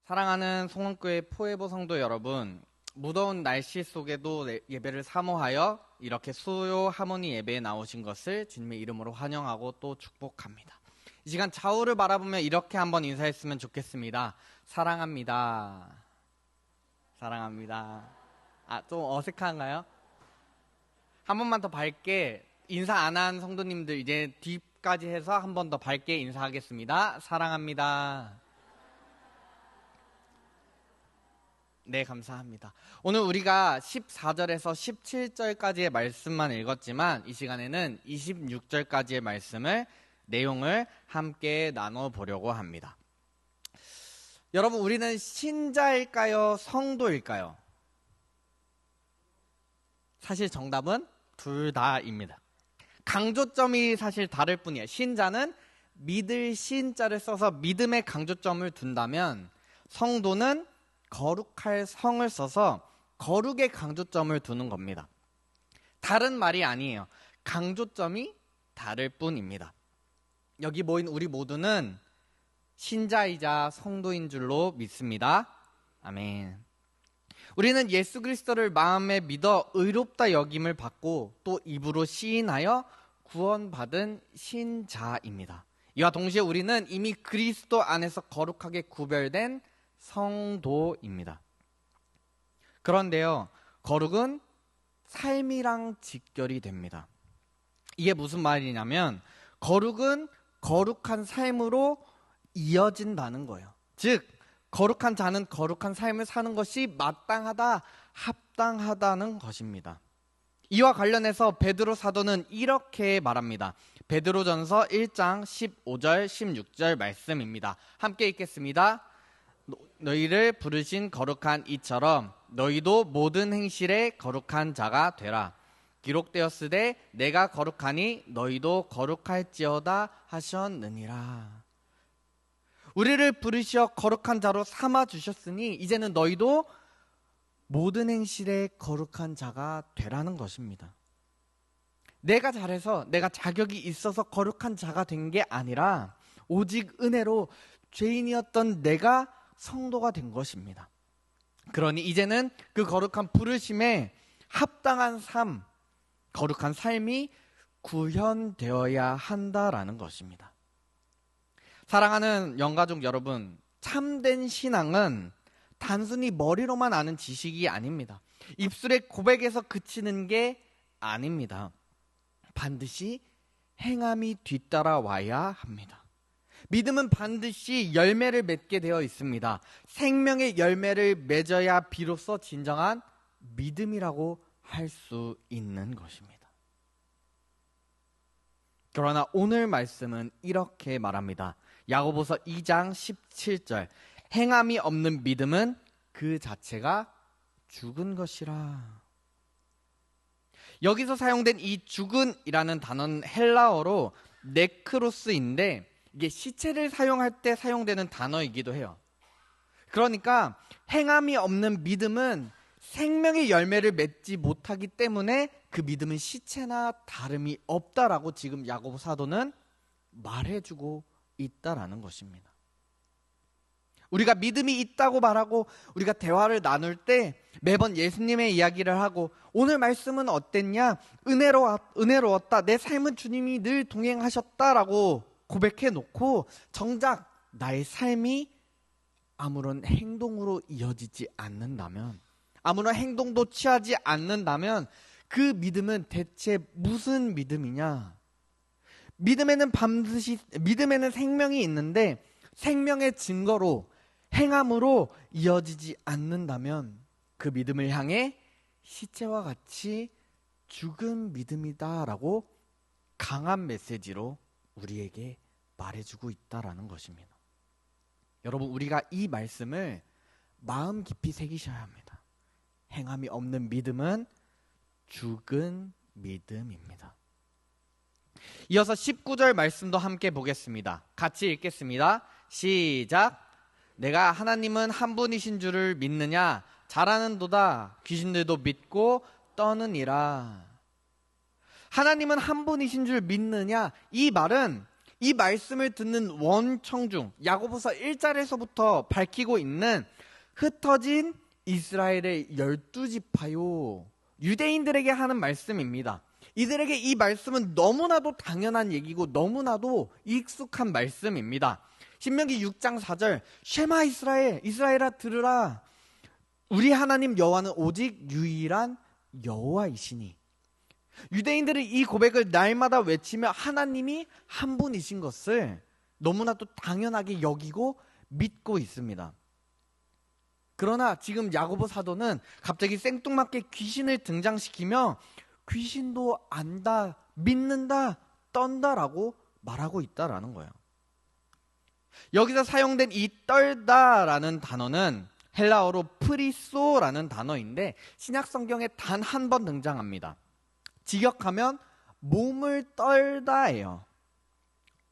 사랑하는 송원교회 포에버 성도 여러분, 무더운 날씨 속에도 예배를 사모하여 이렇게 수요 하모니 예배에 나오신 것을 주님의 이름으로 환영하고 또 축복합니다. 이 시간 좌우를 바라보며 이렇게 한번 인사했으면 좋겠습니다. 사랑합니다. 사랑합니다. 좀 어색한가요? 한 번만 더 밝게, 인사 안 한 성도님들 이제 뒤까지 해서 한 번 더 밝게 인사하겠습니다. 사랑합니다. 네, 감사합니다. 오늘 우리가 14절에서 17절까지의 말씀만 읽었지만 이 시간에는 26절까지의 말씀을 내용을 함께 나눠보려고 합니다. 여러분, 우리는 신자일까요? 성도일까요? 사실 정답은 둘 다입니다. 강조점이 사실 다를 뿐이에요. 신자는 믿을 신자를 써서 믿음의 강조점을 둔다면 성도는 거룩할 성을 써서 거룩의 강조점을 두는 겁니다. 다른 말이 아니에요. 강조점이 다를 뿐입니다. 여기 모인 우리 모두는 신자이자 성도인 줄로 믿습니다. 아멘. 우리는 예수 그리스도를 마음에 믿어 의롭다 여김을 받고 또 입으로 시인하여 구원받은 신자입니다. 이와 동시에 우리는 이미 그리스도 안에서 거룩하게 구별된 성도입니다. 그런데요, 거룩은 삶이랑 직결이 됩니다. 이게 무슨 말이냐면 거룩은 거룩한 삶으로 이어진다는 거예요. 즉, 거룩한 자는 거룩한 삶을 사는 것이 마땅하다, 합당하다는 것입니다. 이와 관련해서 베드로 사도는 이렇게 말합니다. 베드로전서 1장 15절 16절 말씀입니다. 함께 읽겠습니다. 너희를 부르신 거룩한 이처럼 너희도 모든 행실에 거룩한 자가 되라. 기록되었으되 내가 거룩하니 너희도 거룩할지어다 하셨느니라. 우리를 부르시어 거룩한 자로 삼아주셨으니 이제는 너희도 모든 행실에 거룩한 자가 되라는 것입니다. 내가 잘해서 내가 자격이 있어서 거룩한 자가 된 게 아니라 오직 은혜로 죄인이었던 내가 성도가 된 것입니다. 그러니 이제는 그 거룩한 부르심에 합당한 삶, 거룩한 삶이 구현되어야 한다라는 것입니다. 사랑하는 영가족 여러분, 참된 신앙은 단순히 머리로만 아는 지식이 아닙니다. 입술의 고백에서 그치는 게 아닙니다. 반드시 행함이 뒤따라와야 합니다. 믿음은 반드시 열매를 맺게 되어 있습니다. 생명의 열매를 맺어야 비로소 진정한 믿음이라고 할 수 있는 것입니다. 그러나 오늘 말씀은 이렇게 말합니다. 야고보서 2장 17절, 행함이 없는 믿음은 그 자체가 죽은 것이라. 여기서 사용된 이 죽은이라는 단어는 헬라어로 네크로스인데 이게 시체를 사용할 때 사용되는 단어이기도 해요. 그러니까 행함이 없는 믿음은 생명의 열매를 맺지 못하기 때문에 그 믿음은 시체나 다름이 없다라고 지금 야고보 사도는 말해주고 있다라는 것입니다. 우리가 믿음이 있다고 말하고 우리가 대화를 나눌 때 매번 예수님의 이야기를 하고 오늘 말씀은 어땠냐? 은혜로웠다. 내 삶은 주님이 늘 동행하셨다라고 고백해 놓고 정작 나의 삶이 아무런 행동으로 이어지지 않는다면, 아무런 행동도 취하지 않는다면 그 믿음은 대체 무슨 믿음이냐? 믿음에는 생명이 있는데 생명의 증거로 행함으로 이어지지 않는다면 그 믿음을 향해 시체와 같이 죽은 믿음이다라고 강한 메시지로 우리에게 말해주고 있다라는 것입니다. 여러분, 우리가 이 말씀을 마음 깊이 새기셔야 합니다. 행함이 없는 믿음은 죽은 믿음입니다. 이어서 19절 말씀도 함께 보겠습니다. 같이 읽겠습니다. 시작. 내가 하나님은 한 분이신 줄을 믿느냐? 잘하는도다. 귀신들도 믿고 떠느니라. 하나님은 한 분이신 줄 믿느냐? 이 말은 이 말씀을 듣는 원청중, 야고보서 1절에서부터 밝히고 있는 흩어진 이스라엘의 12지파요, 유대인들에게 하는 말씀입니다. 이들에게 이 말씀은 너무나도 당연한 얘기고 너무나도 익숙한 말씀입니다. 신명기 6장 4절, 쉐마 이스라엘, 이스라엘아 들으라. 우리 하나님 여호와는 오직 유일한 여호와이시니. 유대인들은 이 고백을 날마다 외치며 하나님이 한 분이신 것을 너무나도 당연하게 여기고 믿고 있습니다. 그러나 지금 야고보 사도는 갑자기 생뚱맞게 귀신을 등장시키며 귀신도 안다, 믿는다, 떤다라고 말하고 있다라는 거예요. 여기서 사용된 이 떨다라는 단어는 헬라어로 프리소라는 단어인데 신약 성경에 단 한 번 등장합니다. 직역하면 몸을 떨다예요.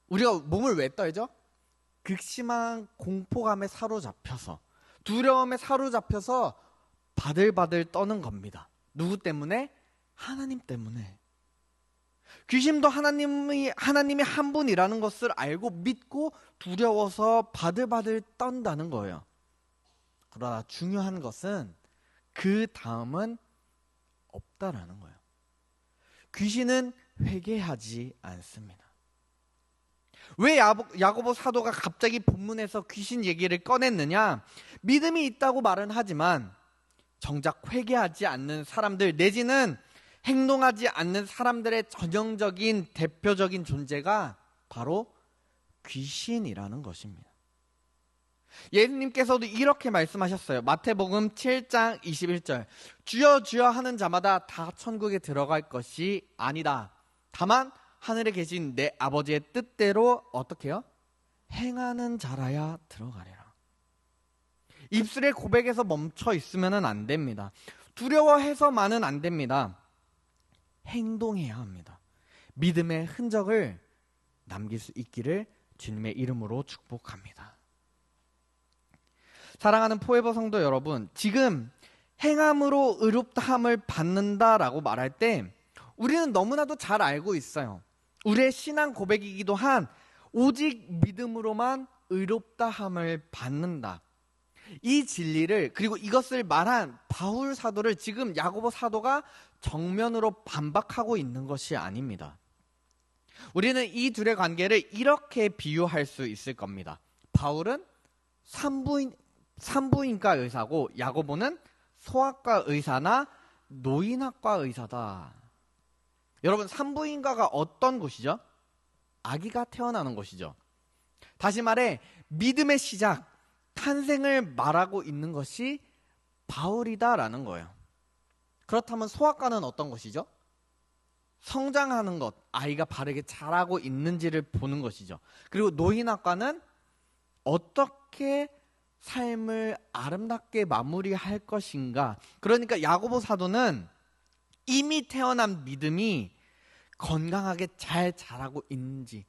우리가 몸을 왜 떨죠? 극심한 공포감에 사로잡혀서, 두려움에 사로잡혀서 바들바들 떠는 겁니다. 누구 때문에? 하나님 때문에. 귀신도 하나님이 한 분이라는 것을 알고 믿고 두려워서 바들바들 떤다는 거예요. 그러나 중요한 것은 그 다음은 없다라는 거예요. 귀신은 회개하지 않습니다. 왜 야고보 사도가 갑자기 본문에서 귀신 얘기를 꺼냈느냐? 믿음이 있다고 말은 하지만 정작 회개하지 않는 사람들, 내지는 행동하지 않는 사람들의 전형적인 대표적인 존재가 바로 귀신이라는 것입니다. 예수님께서도 이렇게 말씀하셨어요. 마태복음 7장 21절, 주여 주여 하는 자마다 다 천국에 들어갈 것이 아니다. 다만 하늘에 계신 내 아버지의 뜻대로 어떻게 해요? 행하는 자라야 들어가리라. 입술의 고백에서 멈춰 있으면 안 됩니다. 두려워해서만은 안 됩니다. 행동해야 합니다. 믿음의 흔적을 남길 수 있기를 주님의 이름으로 축복합니다. 사랑하는 포에버 성도 여러분, 지금 행함으로 의롭다함을 받는다라고 말할 때 우리는 너무나도 잘 알고 있어요. 우리의 신앙 고백이기도 한 오직 믿음으로만 의롭다함을 받는다. 이 진리를, 그리고 이것을 말한 바울 사도를 지금 야고보 사도가 정면으로 반박하고 있는 것이 아닙니다. 우리는 이 둘의 관계를 이렇게 비유할 수 있을 겁니다. 바울은 산부인과 의사고 야고보는 소아과 의사나 노인학과 의사다. 여러분, 산부인과가 어떤 곳이죠? 아기가 태어나는 곳이죠. 다시 말해 믿음의 시작, 탄생을 말하고 있는 것이 바울이다라는 거예요. 그렇다면 소아과는 어떤 것이죠? 성장하는 것, 아이가 바르게 자라고 있는지를 보는 것이죠. 그리고 노인학과는 어떻게 삶을 아름답게 마무리할 것인가. 그러니까 야고보 사도는 이미 태어난 믿음이 건강하게 잘 자라고 있는지,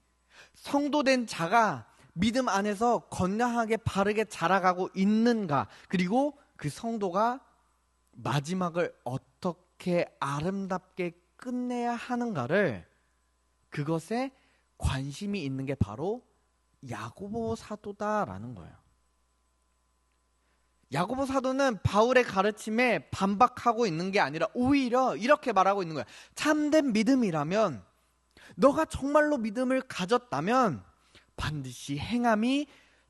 성도된 자가 믿음 안에서 건강하게 바르게 자라가고 있는가, 그리고 그 성도가 마지막을 어떻게 아름답게 끝내야 하는가를, 그것에 관심이 있는 게 바로 야고보 사도다라는 거예요. 야고보 사도는 바울의 가르침에 반박하고 있는 게 아니라 오히려 이렇게 말하고 있는 거예요. 참된 믿음이라면, 너가 정말로 믿음을 가졌다면 반드시 행함이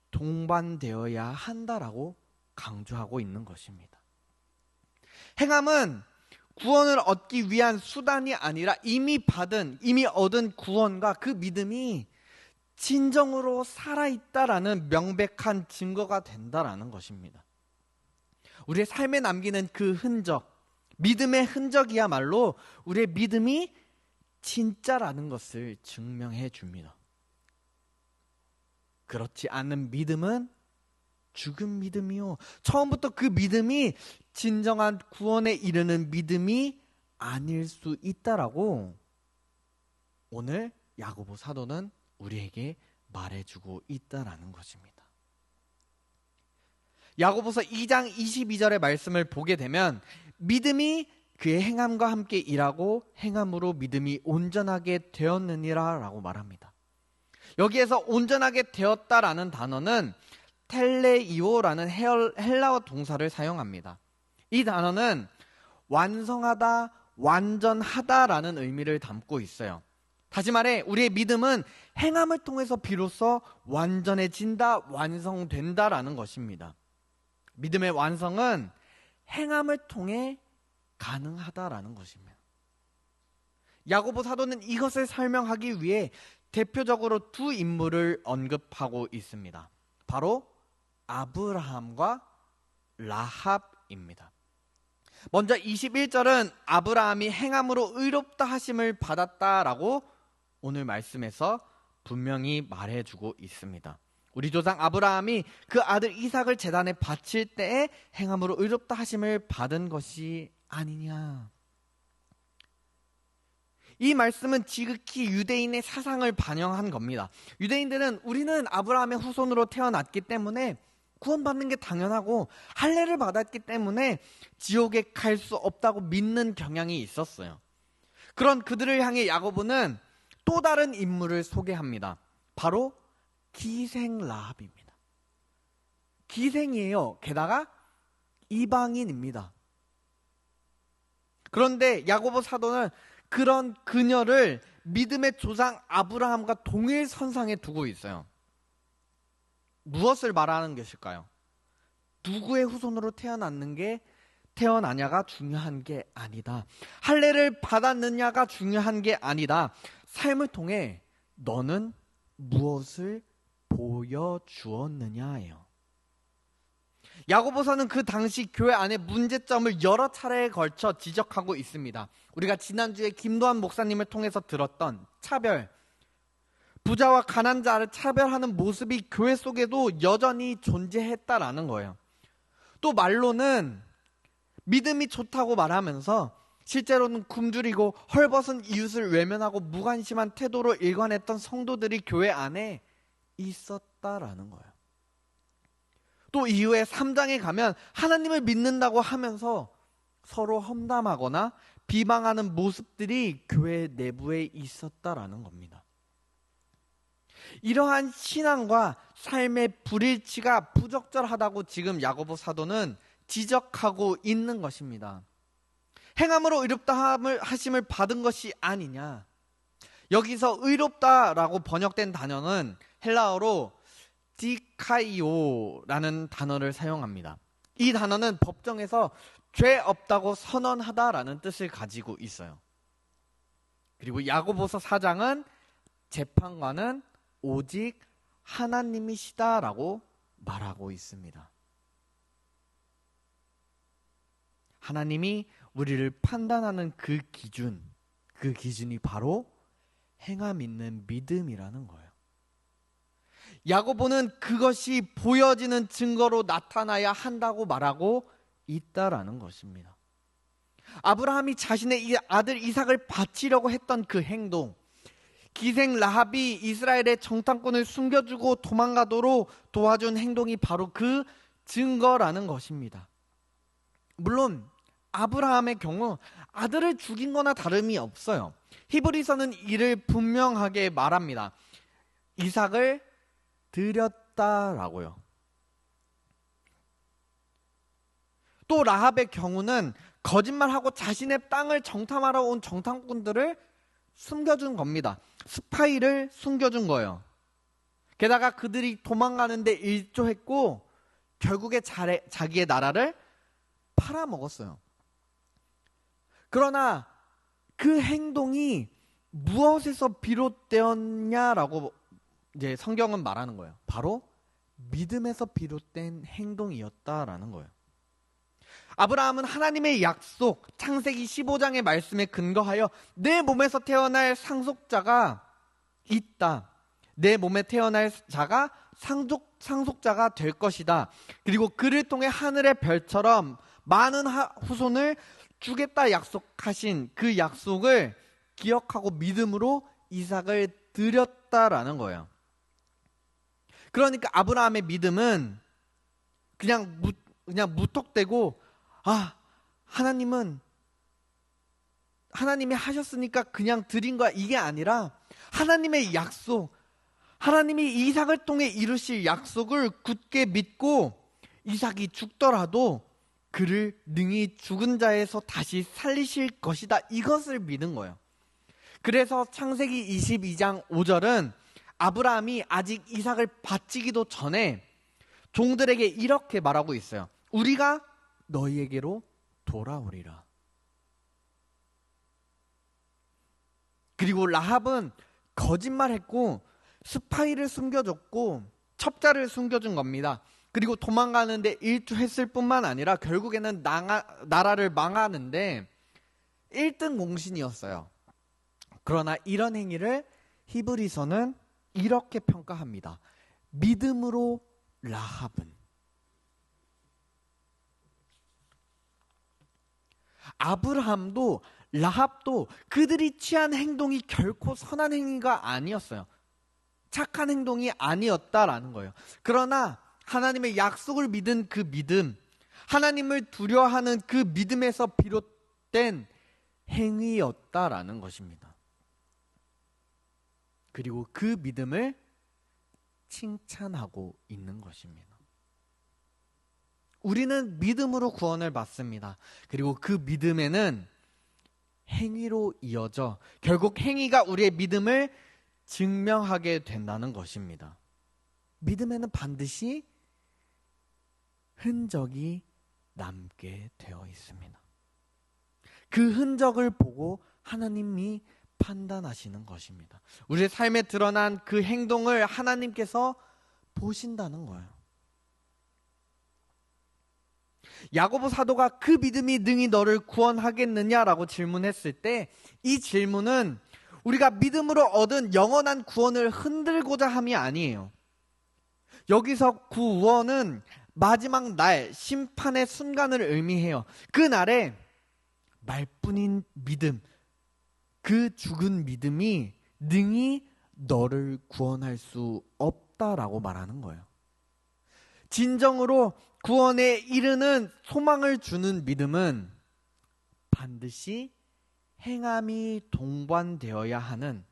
동반되어야 한다라고 강조하고 있는 것입니다. 행함은 구원을 얻기 위한 수단이 아니라 이미 얻은 구원과 그 믿음이 진정으로 살아있다라는 명백한 증거가 된다라는 것입니다. 우리의 삶에 남기는 그 흔적, 믿음의 흔적이야말로 우리의 믿음이 진짜라는 것을 증명해 줍니다. 그렇지 않은 믿음은 죽은 믿음이요, 처음부터 그 믿음이 진정한 구원에 이르는 믿음이 아닐 수 있다라고 오늘 야고보 사도는 우리에게 말해주고 있다라는 것입니다. 야고보서 2장 22절의 말씀을 보게 되면 믿음이 그의 행함과 함께 일하고 행함으로 믿음이 온전하게 되었느니라 라고 말합니다. 여기에서 온전하게 되었다라는 단어는 텔레이오라는 헬라어 동사를 사용합니다. 이 단어는 완성하다, 완전하다라는 의미를 담고 있어요. 다시 말해 우리의 믿음은 행함을 통해서 비로소 완전해진다, 완성된다라는 것입니다. 믿음의 완성은 행함을 통해 가능하다라는 것입니다. 야고보 사도는 이것을 설명하기 위해 대표적으로 두 인물을 언급하고 있습니다. 바로 아브라함과 라합입니다. 먼저 21절은 아브라함이 행함으로 의롭다 하심을 받았다라고 오늘 말씀에서 분명히 말해주고 있습니다. 우리 조상 아브라함이 그 아들 이삭을 제단에 바칠 때에 행함으로 의롭다 하심을 받은 것이 아니냐. 이 말씀은 지극히 유대인의 사상을 반영한 겁니다. 유대인들은 우리는 아브라함의 후손으로 태어났기 때문에 구원받는 게 당연하고 할례를 받았기 때문에 지옥에 갈 수 없다고 믿는 경향이 있었어요. 그런 그들을 향해 야고보는 또 다른 인물을 소개합니다. 바로 기생 라합입니다. 기생이에요. 게다가 이방인입니다. 그런데 야고보 사도는 그런 그녀를 믿음의 조상 아브라함과 동일 선상에 두고 있어요. 무엇을 말하는 것일까요? 누구의 후손으로 태어나냐가 중요한 게 아니다. 할례를 받았느냐가 중요한 게 아니다. 삶을 통해 너는 무엇을 보여주었느냐예요. 야고보서는 그 당시 교회 안에 문제점을 여러 차례에 걸쳐 지적하고 있습니다. 우리가 지난주에 김도환 목사님을 통해서 들었던 차별, 부자와 가난자를 차별하는 모습이 교회 속에도 여전히 존재했다라는 거예요. 또 말로는 믿음이 좋다고 말하면서 실제로는 굶주리고 헐벗은 이웃을 외면하고 무관심한 태도로 일관했던 성도들이 교회 안에 있었다라는 거예요. 또 이후에 3장에 가면 하나님을 믿는다고 하면서 서로 험담하거나 비방하는 모습들이 교회 내부에 있었다라는 겁니다. 이러한 신앙과 삶의 불일치가 부적절하다고 지금 야고보 사도는 지적하고 있는 것입니다. 행함으로 의롭다 하심을 받은 것이 아니냐. 여기서 의롭다라고 번역된 단어는 헬라어로 디카이오라는 단어를 사용합니다. 이 단어는 법정에서 죄 없다고 선언하다라는 뜻을 가지고 있어요. 그리고 야고보서 4장은 재판관은 오직 하나님이시다라고 말하고 있습니다. 하나님이 우리를 판단하는 그 기준이 바로 행함 있는 믿음이라는 거예요. 야고보는 그것이 보여지는 증거로 나타나야 한다고 말하고 있다라는 것입니다. 아브라함이 자신의 이 아들 이삭을 바치려고 했던 그 행동, 기생 라합이 이스라엘의 정탐꾼을 숨겨주고 도망가도록 도와준 행동이 바로 그 증거라는 것입니다. 물론 아브라함의 경우 아들을 죽인 거나 다름이 없어요. 히브리서는 이를 분명하게 말합니다. 이삭을 드렸다라고요. 또 라합의 경우는 거짓말하고 자신의 땅을 정탐하러 온 정탐꾼들을 숨겨준 겁니다. 스파이를 숨겨준 거예요. 게다가 그들이 도망가는데 일조했고 결국에 자기의 나라를 팔아먹었어요. 그러나 그 행동이 무엇에서 비롯되었냐라고 이제 성경은 말하는 거예요. 바로 믿음에서 비롯된 행동이었다라는 거예요. 아브라함은 하나님의 약속, 창세기 15장의 말씀에 근거하여 내 몸에서 태어날 상속자가 있다. 내 몸에 태어날 자가 상속자가 될 것이다. 그리고 그를 통해 하늘의 별처럼 많은 후손을 주겠다 약속하신 그 약속을 기억하고 믿음으로 이삭을 드렸다라는 거예요. 그러니까 아브라함의 믿음은 그냥 무턱대고 하나님이 하셨으니까 그냥 드린 거야 이게 아니라 하나님의 약속, 하나님이 이삭을 통해 이루실 약속을 굳게 믿고 이삭이 죽더라도 그를 능히 죽은 자에서 다시 살리실 것이다. 이것을 믿은 거예요. 그래서 창세기 22장 5절은 아브라함이 아직 이삭을 바치기도 전에 종들에게 이렇게 말하고 있어요. 우리가 너희에게로 돌아오리라. 그리고 라합은 거짓말했고 스파이를 숨겨줬고 첩자를 숨겨준 겁니다. 그리고 도망가는데 일조했을 뿐만 아니라 결국에는 나라를 망하는데 1등 공신이었어요. 그러나 이런 행위를 히브리서는 이렇게 평가합니다. 믿음으로 라합은. 아브라함도 라합도 그들이 취한 행동이 결코 선한 행위가 아니었어요. 착한 행동이 아니었다라는 거예요. 그러나 하나님의 약속을 믿은 그 믿음, 하나님을 두려워하는 그 믿음에서 비롯된 행위였다라는 것입니다. 그리고 그 믿음을 칭찬하고 있는 것입니다. 우리는 믿음으로 구원을 받습니다. 그리고 그 믿음에는 행위로 이어져 결국 행위가 우리의 믿음을 증명하게 된다는 것입니다. 믿음에는 반드시 흔적이 남게 되어 있습니다. 그 흔적을 보고 하나님이 판단하시는 것입니다. 우리의 삶에 드러난 그 행동을 하나님께서 보신다는 거예요. 야고보 사도가 그 믿음이 능히 너를 구원하겠느냐라고 질문했을 때 이 질문은 우리가 믿음으로 얻은 영원한 구원을 흔들고자 함이 아니에요. 여기서 구원은 마지막 날 심판의 순간을 의미해요. 그 날에 말뿐인 믿음, 그 죽은 믿음이 능히 너를 구원할 수 없다라고 말하는 거예요. 진정으로 구원에 이르는 소망을 주는 믿음은 반드시 행함이 동반되어야 하는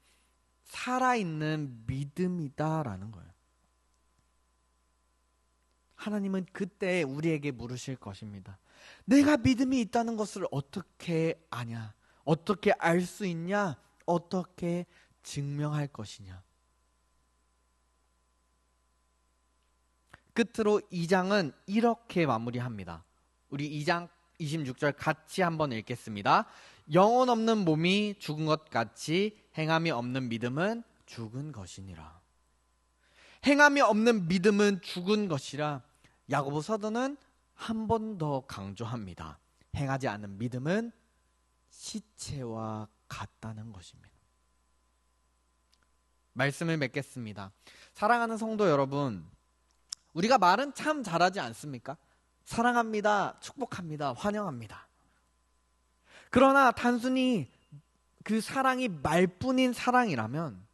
살아있는 믿음이다라는 거예요. 하나님은 그때 우리에게 물으실 것입니다. 내가 믿음이 있다는 것을 어떻게 아냐? 어떻게 알 수 있냐? 어떻게 증명할 것이냐? 끝으로 2장은 이렇게 마무리합니다. 우리 2장 26절 같이 한번 읽겠습니다. 영혼 없는 몸이 죽은 것 같이 행함이 없는 믿음은 죽은 것이니라. 행함이 없는 믿음은 죽은 것이라 야고보 사도는 한 번 더 강조합니다. 행하지 않는 믿음은 시체와 같다는 것입니다. 말씀을 맺겠습니다. 사랑하는 성도 여러분, 우리가 말은 참 잘하지 않습니까? 사랑합니다, 축복합니다, 환영합니다. 그러나 단순히 그 사랑이 말뿐인 사랑이라면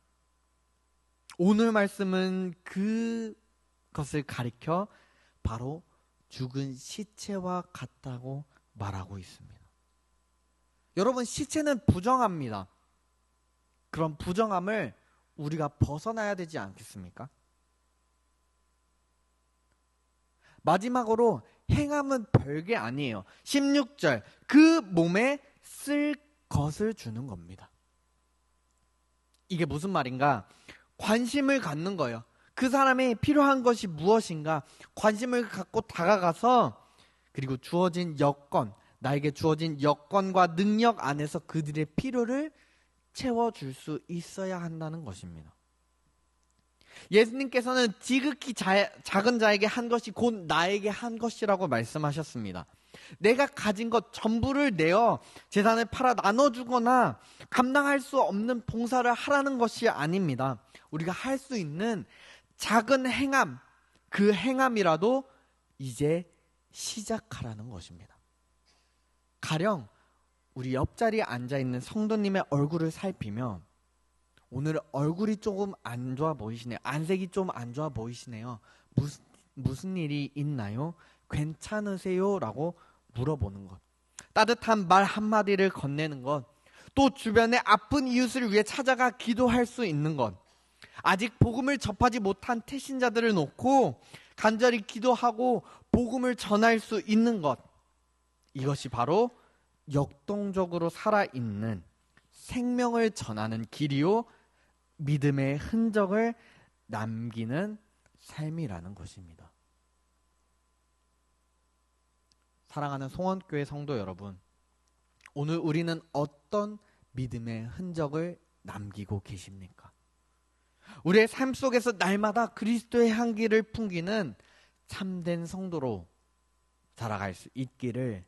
오늘 말씀은 그것을 가리켜 바로 죽은 시체와 같다고 말하고 있습니다. 여러분, 시체는 부정합니다. 그런 부정함을 우리가 벗어나야 되지 않겠습니까? 마지막으로 행함은 별게 아니에요. 16절, 그 몸에 쓸 것을 주는 겁니다. 이게 무슨 말인가? 관심을 갖는 거예요. 그 사람이 필요한 것이 무엇인가? 관심을 갖고 다가가서 그리고 주어진 여건, 나에게 주어진 여건과 능력 안에서 그들의 필요를 채워줄 수 있어야 한다는 것입니다. 예수님께서는 지극히 작은 자에게 한 것이 곧 나에게 한 것이라고 말씀하셨습니다. 내가 가진 것 전부를 내어 재산을 팔아 나눠주거나 감당할 수 없는 봉사를 하라는 것이 아닙니다. 우리가 할 수 있는 작은 행함, 그 행함이라도 이제 시작하라는 것입니다. 가령 우리 옆자리에 앉아있는 성도님의 얼굴을 살피며 오늘 얼굴이 조금 안 좋아 보이시네요. 안색이 좀 안 좋아 보이시네요. 무슨 일이 있나요? 괜찮으세요? 라고 물어보는 것. 따뜻한 말 한마디를 건네는 것. 또 주변의 아픈 이웃을 위해 찾아가 기도할 수 있는 것. 아직 복음을 접하지 못한 태신자들을 놓고 간절히 기도하고 복음을 전할 수 있는 것, 이것이 바로 역동적으로 살아있는 생명을 전하는 길이요 믿음의 흔적을 남기는 삶이라는 것입니다. 사랑하는 송원교회 성도 여러분, 오늘 우리는 어떤 믿음의 흔적을 남기고 계십니까? 우리의 삶 속에서 날마다 그리스도의 향기를 풍기는 참된 성도로 살아갈 수 있기를,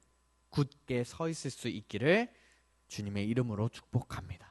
굳게 서 있을 수 있기를 주님의 이름으로 축복합니다.